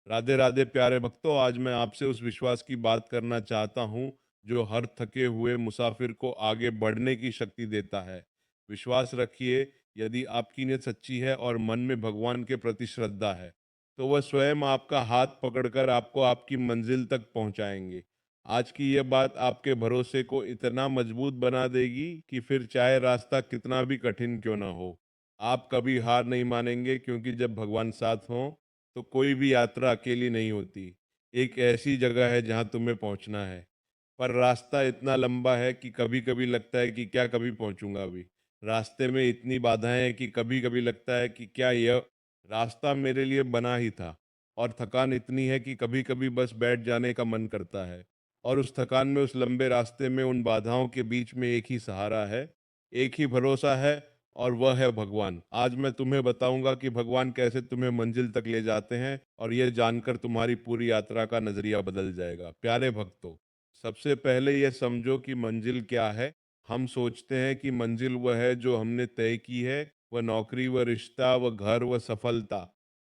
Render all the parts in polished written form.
राधे राधे प्यारे भक्तों, आज मैं आपसे उस विश्वास की बात करना चाहता हूँ जो हर थके हुए मुसाफिर को आगे बढ़ने की शक्ति देता है। विश्वास रखिए, यदि आपकी नीयत सच्ची है और मन में भगवान के प्रति श्रद्धा है, तो वह स्वयं आपका हाथ पकड़कर आपको आपकी मंजिल तक पहुँचाएँगे। आज की यह बात आपके भरोसे को इतना मजबूत बना देगी कि फिर चाहे रास्ता कितना भी कठिन क्यों ना हो, आप कभी हार नहीं मानेंगे, क्योंकि जब भगवान साथ हों तो कोई भी यात्रा अकेली नहीं होती। एक ऐसी जगह है जहाँ तुम्हें पहुँचना है, पर रास्ता इतना लंबा है कि कभी-कभी लगता है कि क्या कभी पहुँचूँगा अभी। रास्ते में इतनी बाधाएँ हैं कि कभी-कभी लगता है कि क्या यह रास्ता मेरे लिए बना ही था, और थकान इतनी है कि कभी-कभी बस बैठ जाने का मन करता है। और उस थकान में, उस लंबे रास्ते में, उन बाधाओं के बीच में एक ही सहारा है, एक ही भरोसा है, और वह है भगवान। आज मैं तुम्हें बताऊंगा कि भगवान कैसे तुम्हें मंजिल तक ले जाते हैं, और यह जानकर तुम्हारी पूरी यात्रा का नजरिया बदल जाएगा। प्यारे भक्तों, सबसे पहले यह समझो कि मंजिल क्या है। हम सोचते हैं कि मंजिल वह है जो हमने तय की है, वह नौकरी, वह रिश्ता, वह घर, वह सफलता।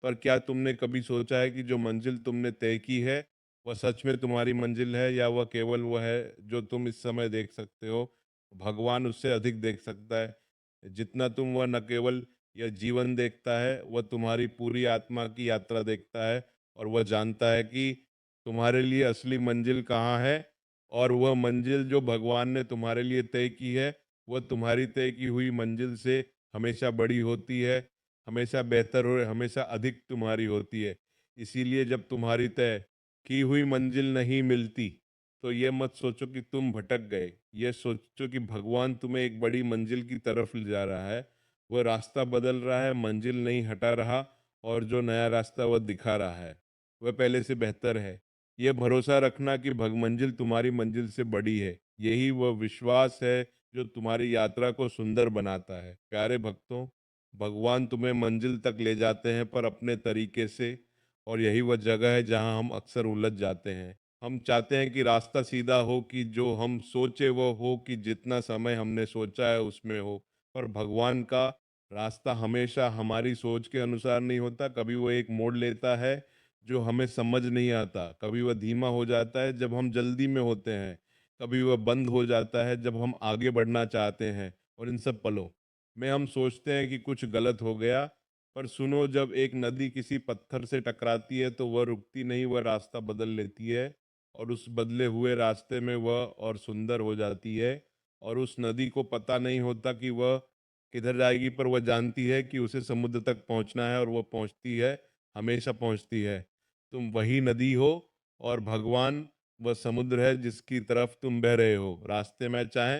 पर क्या तुमने कभी सोचा है कि जो मंजिल तुमने तय की है, वह सच में तुम्हारी मंजिल है, या वह केवल वह है जो तुम इस समय देख सकते हो? भगवान उससे अधिक देख सकता है। जितना तुम, वह न केवल यह जीवन देखता है, वह तुम्हारी पूरी आत्मा की यात्रा देखता है, और वह जानता है कि तुम्हारे लिए असली मंजिल कहाँ है। और वह मंजिल जो भगवान ने तुम्हारे लिए तय की है, वह तुम्हारी तय की हुई मंजिल से हमेशा बड़ी होती है, हमेशा बेहतर और हमेशा अधिक तुम्हारी होती है। इसीलिए जब तुम्हारी तय की हुई मंजिल नहीं मिलती, तो ये मत सोचो कि तुम भटक गए। ये सोचो कि भगवान तुम्हें एक बड़ी मंजिल की तरफ ले जा रहा है। वह रास्ता बदल रहा है, मंजिल नहीं हटा रहा, और जो नया रास्ता वह दिखा रहा है, वह पहले से बेहतर है। यह भरोसा रखना कि भग मंजिल तुम्हारी मंजिल से बड़ी है। यही वह विश्वास है जो तुम्हारी यात्रा को सुंदर बनाता है। प्यारे भक्तों, भगवान तुम्हें मंजिल तक ले जाते हैं, पर अपने तरीके से, और यही वह जगह है जहां हम अक्सर उलझ जाते हैं। हम चाहते हैं कि रास्ता सीधा हो, कि जो हम सोचे वो हो, कि जितना समय हमने सोचा है उसमें हो। पर भगवान का रास्ता हमेशा हमारी सोच के अनुसार नहीं होता। कभी वो एक मोड़ लेता है जो हमें समझ नहीं आता, कभी वह धीमा हो जाता है जब हम जल्दी में होते हैं, कभी वह बंद हो जाता है जब हम आगे बढ़ना चाहते हैं। और इन सब पलों में हम सोचते हैं कि कुछ गलत हो गया। पर सुनो, जब एक नदी किसी पत्थर से टकराती है तो वह रुकती नहीं, वह रास्ता बदल लेती है, और उस बदले हुए रास्ते में वह और सुंदर हो जाती है। और उस नदी को पता नहीं होता कि वह किधर जाएगी, पर वह जानती है कि उसे समुद्र तक पहुंचना है, और वह पहुंचती है, हमेशा पहुंचती है। तुम वही नदी हो, और भगवान वह समुद्र है जिसकी तरफ तुम बह रहे हो। रास्ते में चाहे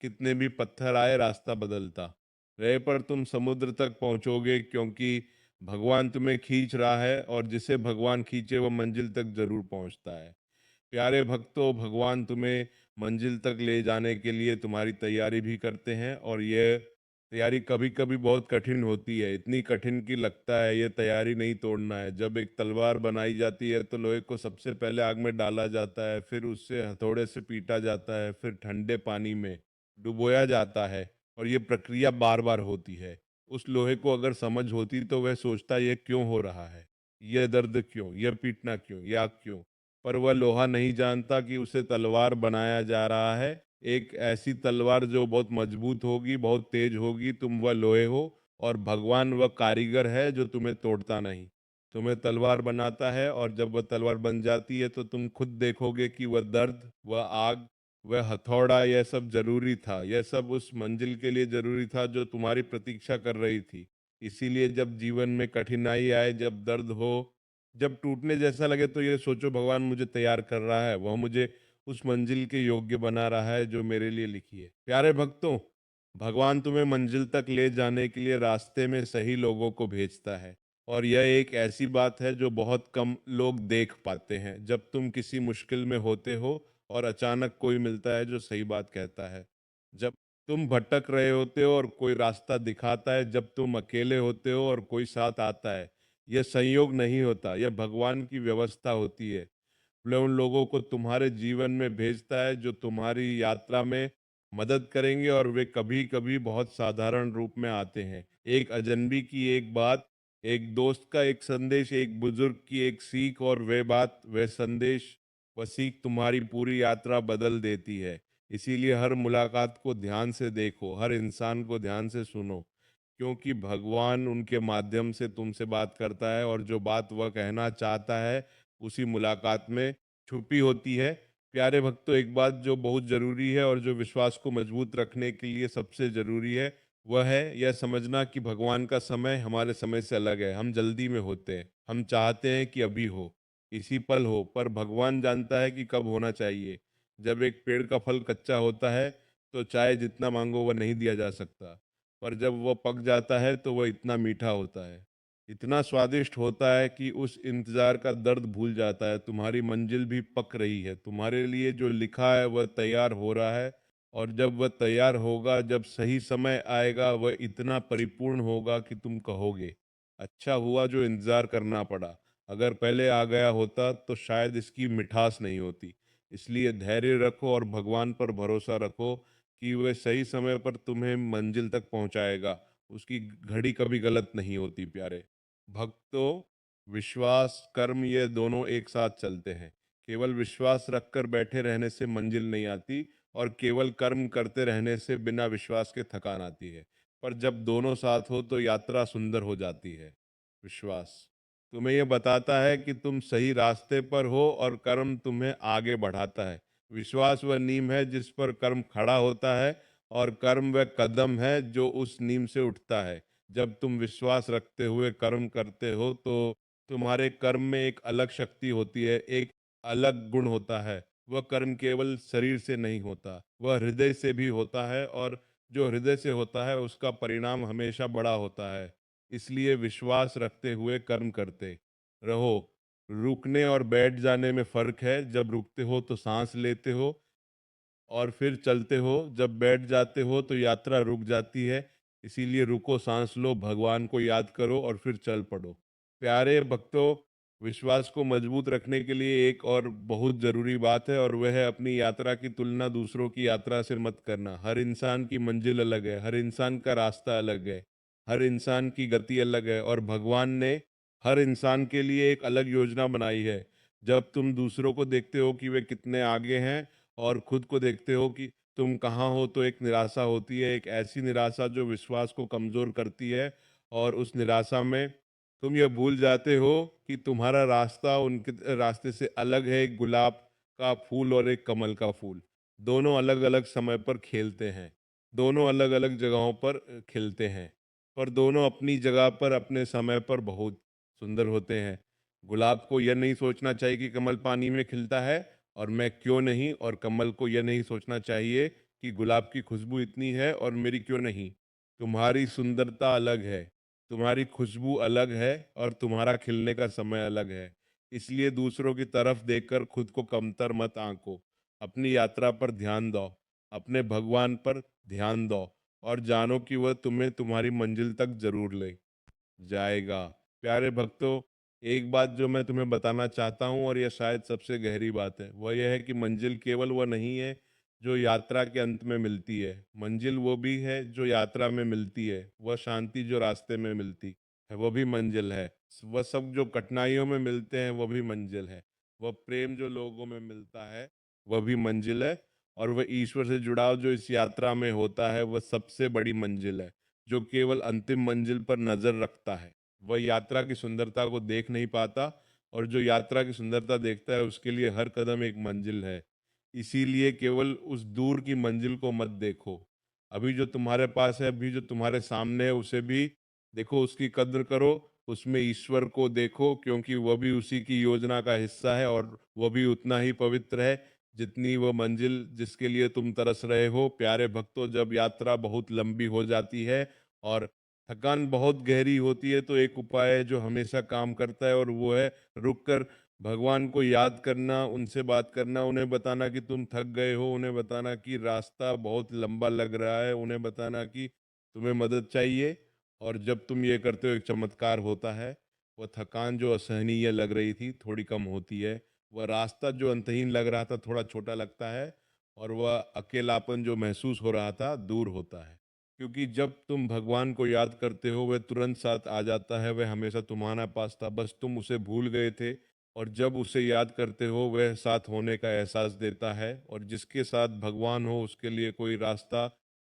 कितने भी पत्थर आए, रास्ता बदलता रहे, पर तुम समुद्र तक पहुंचोगे, क्योंकि भगवान तुम्हें खींच रहा है, और जिसे भगवान खींचे वह मंजिल तक जरूर पहुंचता है। प्यारे भक्तों, भगवान तुम्हें मंजिल तक ले जाने के लिए तुम्हारी तैयारी भी करते हैं, और यह तैयारी कभी कभी बहुत कठिन होती है, इतनी कठिन कि लगता है ये तैयारी नहीं तोड़ना है। जब एक तलवार बनाई जाती है तो लोहे को सबसे पहले आग में डाला जाता है, फिर उससे हथौड़े से पीटा जाता है, फिर ठंडे पानी में डुबोया जाता है, और ये प्रक्रिया बार बार होती है। उस लोहे को अगर समझ होती तो वह सोचता ये क्यों हो रहा है, यह दर्द क्यों, यह पीटना क्यों, यह आग क्यों। पर वह लोहा नहीं जानता कि उसे तलवार बनाया जा रहा है, एक ऐसी तलवार जो बहुत मजबूत होगी, बहुत तेज होगी। तुम वह लोहे हो, और भगवान वह कारीगर है जो तुम्हें तोड़ता नहीं, तुम्हें तलवार बनाता है। और जब वह तलवार बन जाती है तो तुम खुद देखोगे कि वह दर्द, वह आग, वह हथौड़ा, यह सब जरूरी था। यह सब उस मंजिल के लिए जरूरी था जो तुम्हारी प्रतीक्षा कर रही थी। इसीलिए जब जीवन में कठिनाई आए, जब दर्द हो, जब टूटने जैसा लगे, तो ये सोचो भगवान मुझे तैयार कर रहा है, वह मुझे उस मंजिल के योग्य बना रहा है जो मेरे लिए लिखी है। प्यारे भक्तों, भगवान तुम्हें मंजिल तक ले जाने के लिए रास्ते में सही लोगों को भेजता है, और यह एक ऐसी बात है जो बहुत कम लोग देख पाते हैं। जब तुम किसी मुश्किल में होते हो और अचानक कोई मिलता है जो सही बात कहता है, जब तुम भटक रहे होते हो और कोई रास्ता दिखाता है, जब तुम अकेले होते हो और कोई साथ आता है, यह संयोग नहीं होता, यह भगवान की व्यवस्था होती है। वह उन लोगों को तुम्हारे जीवन में भेजता है जो तुम्हारी यात्रा में मदद करेंगे, और वे कभी कभी बहुत साधारण रूप में आते हैं। एक अजनबी की एक बात, एक दोस्त का एक संदेश, एक बुजुर्ग की एक सीख और वह बात, वह संदेश, वह सीख तुम्हारी पूरी यात्रा बदल देती है। इसीलिए हर मुलाकात को ध्यान से देखो, हर इंसान को ध्यान से सुनो, क्योंकि भगवान उनके माध्यम से तुमसे बात करता है और जो बात वह कहना चाहता है उसी मुलाकात में छुपी होती है। प्यारे भक्तों, एक बात जो बहुत ज़रूरी है और जो विश्वास को मजबूत रखने के लिए सबसे ज़रूरी है, वह है यह समझना कि भगवान का समय हमारे समय से अलग है। हम जल्दी में होते हैं, हम चाहते हैं कि अभी हो, इसी पल हो, पर भगवान जानता है कि कब होना चाहिए। जब एक पेड़ का फल कच्चा होता है तो चाहे जितना मांगो वह नहीं दिया जा सकता, पर जब वह पक जाता है तो वह इतना मीठा होता है, इतना स्वादिष्ट होता है कि उस इंतजार का दर्द भूल जाता है। तुम्हारी मंजिल भी पक रही है, तुम्हारे लिए जो लिखा है वह तैयार हो रहा है, और जब वह तैयार होगा, जब सही समय आएगा, वह इतना परिपूर्ण होगा कि तुम कहोगे, अच्छा हुआ जो इंतजार करना पड़ा। अगर पहले आ गया होता तो शायद इसकी मिठास नहीं होती। इसलिए धैर्य रखो और भगवान पर भरोसा रखो कि वह सही समय पर तुम्हें मंजिल तक पहुंचाएगा। उसकी घड़ी कभी गलत नहीं होती प्यारे भक्तों। विश्वास कर्म ये दोनों एक साथ चलते हैं। केवल विश्वास रखकर बैठे रहने से मंजिल नहीं आती, और केवल कर्म करते रहने से बिना विश्वास के थकान आती है। पर जब दोनों साथ हो तो यात्रा सुंदर हो जाती है। विश्वास तुम्हें यह बताता है कि तुम सही रास्ते पर हो और कर्म तुम्हें आगे बढ़ाता है। विश्वास वह नींव है जिस पर कर्म खड़ा होता है, और कर्म वह कदम है जो उस नींव से उठता है। जब तुम विश्वास रखते हुए कर्म करते हो तो तुम्हारे कर्म में एक अलग शक्ति होती है, एक अलग गुण होता है। वह कर्म केवल शरीर से नहीं होता, वह हृदय से भी होता है, और जो हृदय से होता है उसका परिणाम हमेशा बड़ा होता है। इसलिए विश्वास रखते हुए कर्म करते रहो। रुकने और बैठ जाने में फर्क है। जब रुकते हो तो सांस लेते हो और फिर चलते हो, जब बैठ जाते हो तो यात्रा रुक जाती है। इसीलिए रुको, सांस लो, भगवान को याद करो और फिर चल पड़ो। प्यारे भक्तों, विश्वास को मजबूत रखने के लिए एक और बहुत ज़रूरी बात है, और वह है अपनी यात्रा की तुलना दूसरों की यात्रा से मत करना। हर इंसान की मंजिल अलग है, हर इंसान का रास्ता अलग है, हर इंसान की गति अलग है, और भगवान ने हर इंसान के लिए एक अलग योजना बनाई है। जब तुम दूसरों को देखते हो कि वे कितने आगे हैं और खुद को देखते हो कि तुम कहाँ हो, तो एक निराशा होती है, एक ऐसी निराशा जो विश्वास को कमज़ोर करती है। और उस निराशा में तुम ये भूल जाते हो कि तुम्हारा रास्ता उनके रास्ते से अलग है। एक गुलाब का फूल और एक कमल का फूल दोनों अलग अलग समय पर खेलते हैं, दोनों अलग अलग जगहों पर खिलते हैं, पर दोनों अपनी जगह पर अपने समय पर बहुत सुंदर होते हैं। गुलाब को यह नहीं सोचना चाहिए कि कमल पानी में खिलता है और मैं क्यों नहीं, और कमल को यह नहीं सोचना चाहिए कि गुलाब की खुशबू इतनी है और मेरी क्यों नहीं। तुम्हारी सुंदरता अलग है, तुम्हारी खुशबू अलग है, और तुम्हारा खिलने का समय अलग है। इसलिए दूसरों की तरफ देखकर खुद को कमतर मत आंको। अपनी यात्रा पर ध्यान दो, अपने भगवान पर ध्यान दो, और जानो कि वह तुम्हें तुम्हारी मंजिल तक जरूर ले जाएगा। प्यारे भक्तों, एक बात जो मैं तुम्हें बताना चाहता हूँ, और यह शायद सबसे गहरी बात है, वह यह है कि मंजिल केवल वह नहीं है जो यात्रा के अंत में मिलती है। मंजिल वो भी है जो यात्रा में मिलती है। वह शांति जो रास्ते में मिलती है वो भी मंजिल है। वह सब जो कठिनाइयों में मिलते हैं वो भी मंजिल है। वह प्रेम जो लोगों में मिलता है वह भी मंजिल है। और वह ईश्वर से जुड़ाव जो इस यात्रा में होता है वह सबसे बड़ी मंजिल है। जो केवल अंतिम मंजिल पर नजर रखता है वह यात्रा की सुंदरता को देख नहीं पाता, और जो यात्रा की सुंदरता देखता है उसके लिए हर कदम एक मंजिल है। इसीलिए केवल उस दूर की मंजिल को मत देखो, अभी जो तुम्हारे पास है, अभी जो तुम्हारे सामने है उसे भी देखो, उसकी कद्र करो। उसमें ईश्वर को देखो, क्योंकि वह भी उसी की योजना का हिस्सा है, और वह भी उतना ही पवित्र है जितनी वह मंजिल जिसके लिए तुम तरस रहे हो। प्यारे भक्तों, जब यात्रा बहुत लंबी हो जाती है और थकान बहुत गहरी होती है, तो एक उपाय है जो हमेशा काम करता है, और वो है रुक कर भगवान को याद करना, उनसे बात करना, उन्हें बताना कि तुम थक गए हो, उन्हें बताना कि रास्ता बहुत लंबा लग रहा है, उन्हें बताना कि तुम्हें मदद चाहिए। और जब तुम ये करते हो एक चमत्कार होता है। वह थकान जो असहनीय लग रही थी थोड़ी कम होती है, वह रास्ता जो अंतहीन लग रहा था थोड़ा छोटा लगता है, और वह अकेलापन जो महसूस हो रहा था दूर होता है। क्योंकि जब तुम भगवान को याद करते हो वह तुरंत साथ आ जाता है, वह हमेशा तुम्हारा पास था, बस तुम उसे भूल गए थे। और जब उसे याद करते हो वह साथ होने का एहसास देता है। और जिसके साथ भगवान हो उसके लिए कोई रास्ता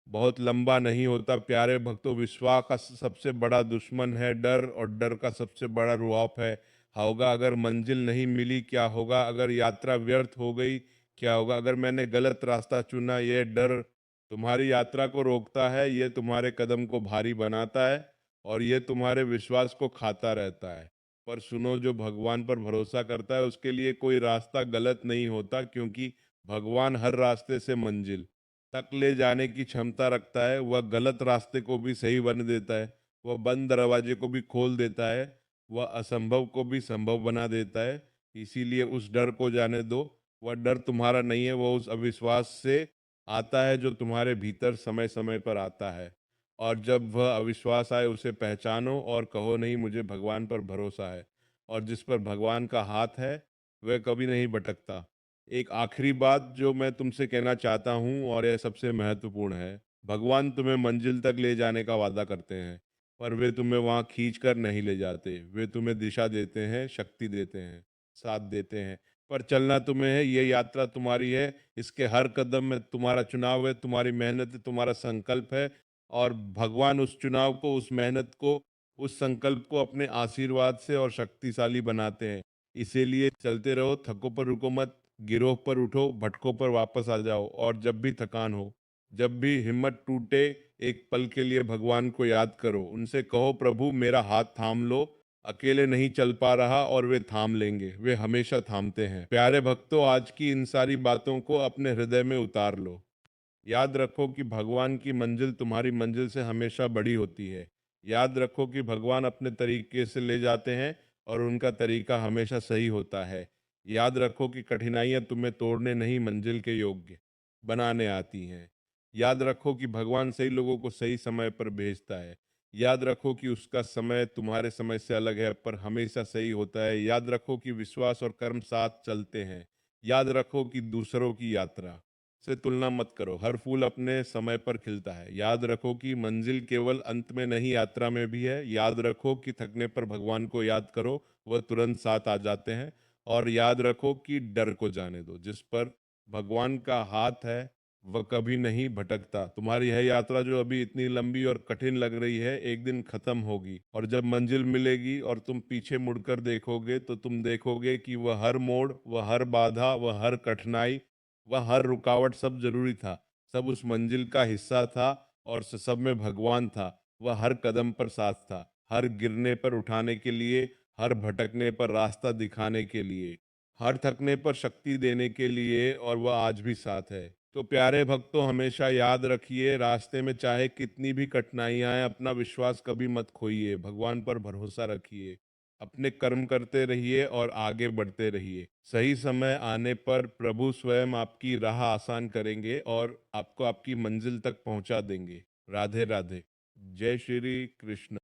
बहुत लंबा नहीं होता। प्यारे भक्तों, विश्वास का सबसे बड़ा दुश्मन है डर, और डर का सबसे बड़ा रुआब है होगा अगर मंजिल नहीं मिली, क्या होगा अगर यात्रा व्यर्थ हो गई, क्या होगा अगर मैंने गलत रास्ता चुना। यह डर तुम्हारी यात्रा को रोकता है, ये तुम्हारे कदम को भारी बनाता है, और ये तुम्हारे विश्वास को खाता रहता है। पर सुनो, जो भगवान पर भरोसा करता है उसके लिए कोई रास्ता गलत नहीं होता, क्योंकि भगवान हर रास्ते से मंजिल तक ले जाने की क्षमता रखता है। वह गलत रास्ते को भी सही बना देता है, वह बंद दरवाजे को भी खोल देता है, वह असंभव को भी संभव बना देता है। इसीलिए उस डर को जाने दो। वह डर तुम्हारा नहीं है, वह उस अविश्वास से आता है जो तुम्हारे भीतर समय समय पर आता है। और जब वह अविश्वास आए उसे पहचानो और कहो, नहीं, मुझे भगवान पर भरोसा है। और जिस पर भगवान का हाथ है वह कभी नहीं भटकता। एक आखिरी बात जो मैं तुमसे कहना चाहता हूँ, और यह सबसे महत्वपूर्ण है। भगवान तुम्हें मंजिल तक ले जाने का वादा करते हैं, पर वे तुम्हें वहाँ खींच कर नहीं ले जाते। वे तुम्हें दिशा देते हैं, शक्ति देते हैं, साथ देते हैं। पर चलना तुम्हें है, ये यात्रा तुम्हारी है। इसके हर कदम में तुम्हारा चुनाव है, तुम्हारी मेहनत है, तुम्हारा संकल्प है। और भगवान उस चुनाव को, उस मेहनत को, उस संकल्प को अपने आशीर्वाद से और शक्तिशाली बनाते हैं। इसीलिए चलते रहो, थको पर रुको मत, गिरोह पर उठो, भटको पर वापस आ जाओ। और जब भी थकान हो, जब भी हिम्मत टूटे, एक पल के लिए भगवान को याद करो। उनसे कहो, प्रभु मेरा हाथ थाम लो, अकेले नहीं चल पा रहा, और वे थाम लेंगे, वे हमेशा थामते हैं। प्यारे भक्तों, आज की इन सारी बातों को अपने हृदय में उतार लो। याद रखो कि भगवान की मंजिल तुम्हारी मंजिल से हमेशा बड़ी होती है। याद रखो कि भगवान अपने तरीके से ले जाते हैं, और उनका तरीका हमेशा सही होता है। याद रखो कि कठिनाइयां तुम्हें तोड़ने नहीं, मंजिल के योग्य बनाने आती हैं। याद रखो कि भगवान सही लोगों को सही समय पर भेजता है। याद रखो कि उसका समय तुम्हारे समय से अलग है, पर हमेशा सही होता है। याद रखो कि विश्वास और कर्म साथ चलते हैं। याद रखो कि दूसरों की यात्रा से तुलना मत करो, हर फूल अपने समय पर खिलता है। याद रखो कि मंजिल केवल अंत में नहीं, यात्रा में भी है। याद रखो कि थकने पर भगवान को याद करो, वह तुरंत साथ आ जाते हैं। और याद रखो कि डर को जाने दो, जिस पर भगवान का हाथ है वह कभी नहीं भटकता। तुम्हारी यह यात्रा जो अभी इतनी लंबी और कठिन लग रही है, एक दिन खत्म होगी, और जब मंजिल मिलेगी और तुम पीछे मुड़कर देखोगे तो तुम देखोगे कि वह हर मोड़, वह हर बाधा, वह हर कठिनाई, वह हर रुकावट सब जरूरी था। सब उस मंजिल का हिस्सा था, और सब में भगवान था। वह हर कदम पर साथ था, हर गिरने पर उठाने के लिए, हर भटकने पर रास्ता दिखाने के लिए, हर थकने पर शक्ति देने के लिए, और वह आज भी साथ है। तो प्यारे भक्तों, हमेशा याद रखिए, रास्ते में चाहे कितनी भी कठिनाइयां आए, अपना विश्वास कभी मत खोइए, भगवान पर भरोसा रखिए, अपने कर्म करते रहिए और आगे बढ़ते रहिए। सही समय आने पर प्रभु स्वयं आपकी राह आसान करेंगे और आपको आपकी मंजिल तक पहुंचा देंगे। राधे राधे। जय श्री कृष्ण।